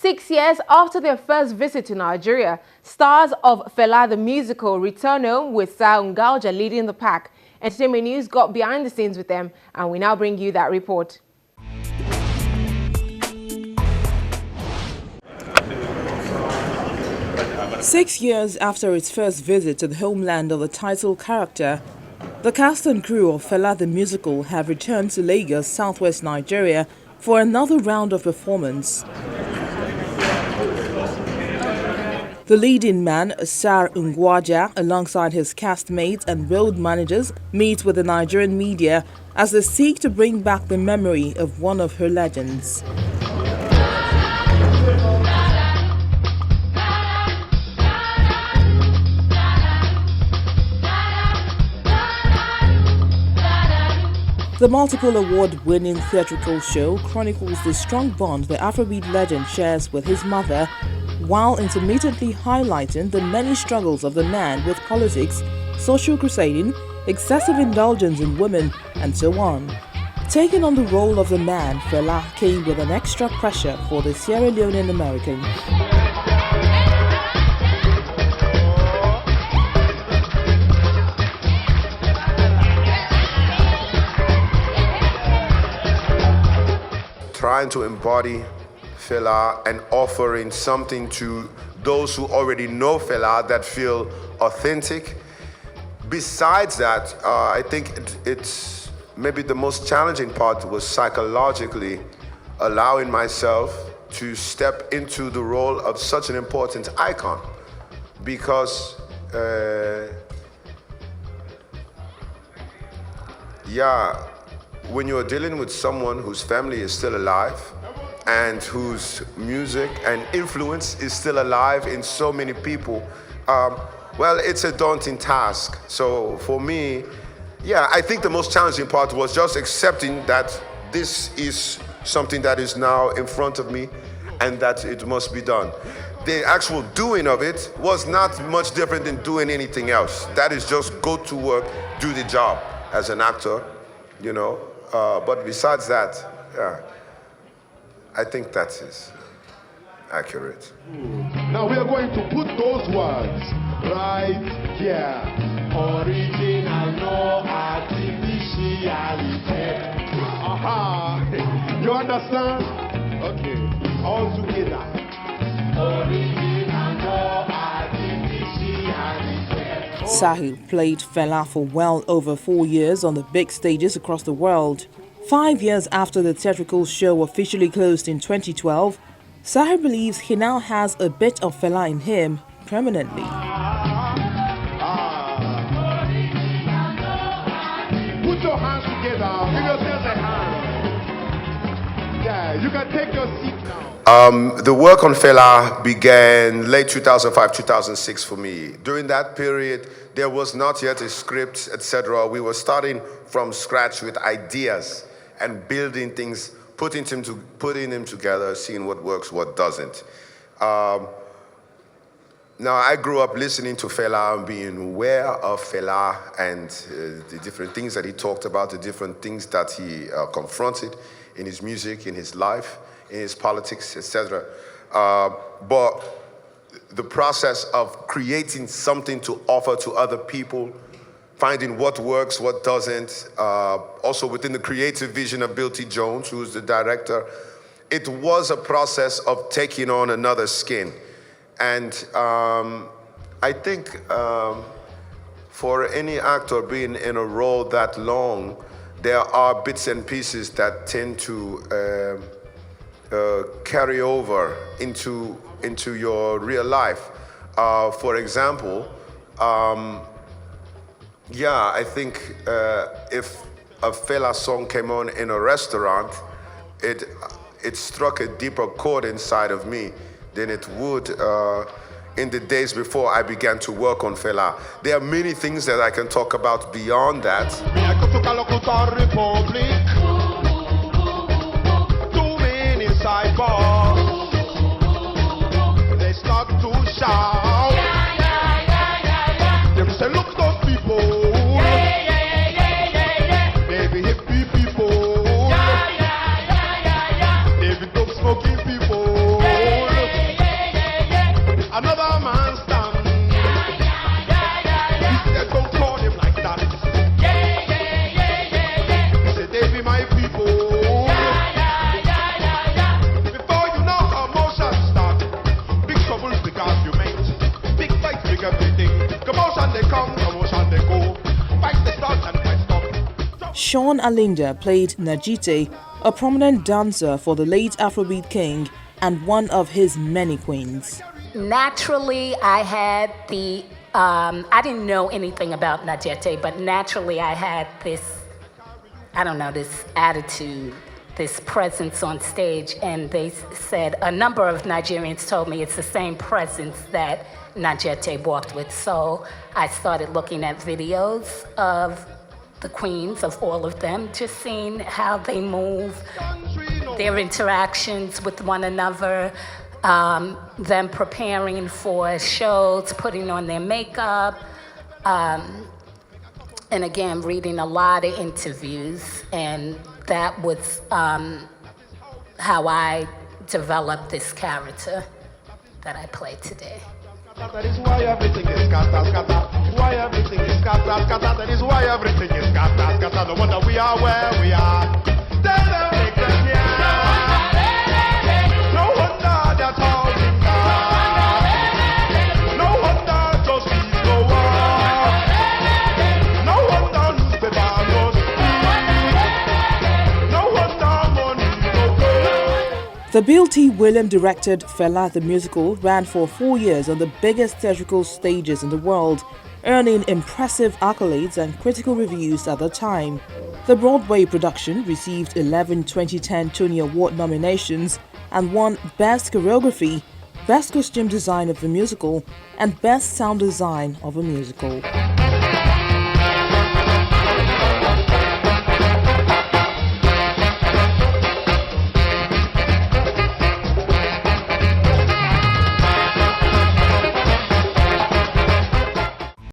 6 years after their first visit to Nigeria, stars of Fela the musical return home with Sahr Ngaujah leading the pack. Entertainment News got behind the scenes with them, and we now bring you that report. Six years after its first visit to the homeland of the title character, the cast and crew of Fela the musical have returned to Lagos, southwest Nigeria, for another round of performance. The leading man, Sahr Ngaujah, alongside his castmates and road managers, meet with the Nigerian media as they seek to bring back the memory of one of her legends. The multiple award-winning theatrical show chronicles the strong bond the Afrobeat legend shares with his mother, while intermittently highlighting the many struggles of the man with politics, social crusading, excessive indulgence in women, and so on. Taking on the role of the man, Fela came with an extra pressure for the Sierra Leonean American. Trying to embody Fela and offering something to those who already know Fela that feel authentic. Besides that, I think it's maybe the most challenging part was psychologically allowing myself to step into the role of such an important icon, because when you're dealing with someone whose family is still alive and whose music and influence is still alive in so many people, well, it's a daunting task. So for me, I think the most challenging part was just accepting that this is something that is now in front of me and that it must be done. The actual doing of it was not much different than doing anything else. That is just go to work, do the job as an actor, you know. But besides that, I think that is accurate. Now we are going to put those words right here. Original, no artificiality. Aha! You understand? Okay. All together. Original, no artificiality. Sahr played Fela for well over 4 years on the big stages across the world. 5 years after the theatrical show officially closed in 2012, Sahr believes he now has a bit of Fela in him permanently. Put your hands together. Give yourselves a hand. Yeah, you can take your seat now. The work on Fela began late 2005-2006 for me. During that period, there was not yet a script, etc. We were starting from scratch with ideas and building things, putting them together, seeing what works, what doesn't. Now, I grew up listening to Fela and being aware of Fela and the different things that he talked about, the different things that he confronted in his music, in his life, in his politics, etc. But the process of creating something to offer to other people, finding what works, what doesn't, also within the creative vision of Bill T. Jones, who's the director, it was a process of taking on another skin. And I think for any actor being in a role that long, there are bits and pieces that tend to carry over into your real life. For example, I think if a Fela song came on in a restaurant, it struck a deeper chord inside of me than it would in the days before I began to work on Fela. There are many things that I can talk about beyond that. Too many sidebars. They start to shout. They say, look those people. They be hippie people. They be dope smoking people. Sean Alinda played Najite, a prominent dancer for the late Afrobeat king and one of his many queens. Naturally, I had I didn't know anything about Najite, but naturally I had this attitude, this presence on stage, and they said, a number of Nigerians told me it's the same presence that Najite walked with. So I started looking at videos of the queens, of all of them, just seeing how they move, their interactions with one another, them preparing for shows, putting on their makeup, and again, reading a lot of interviews, and that was how I developed this character that I play today. That is why everything is scatter, scatter. Why everything is scatter, scatter. That is why everything is scatter, scatter. No wonder we are where we are. Tell them, make them hear. No wonder they're talking now. No wonder just keep go on. No wonder newspaper no speak. No wonder money no go. The Bill T. Williams directed Fela the musical ran for 4 years on the biggest theatrical stages in the world, earning impressive accolades and critical reviews at the time. The Broadway production received 11 2010 Tony Award nominations and won Best Choreography, Best Costume Design of a Musical, and Best Sound Design of a Musical.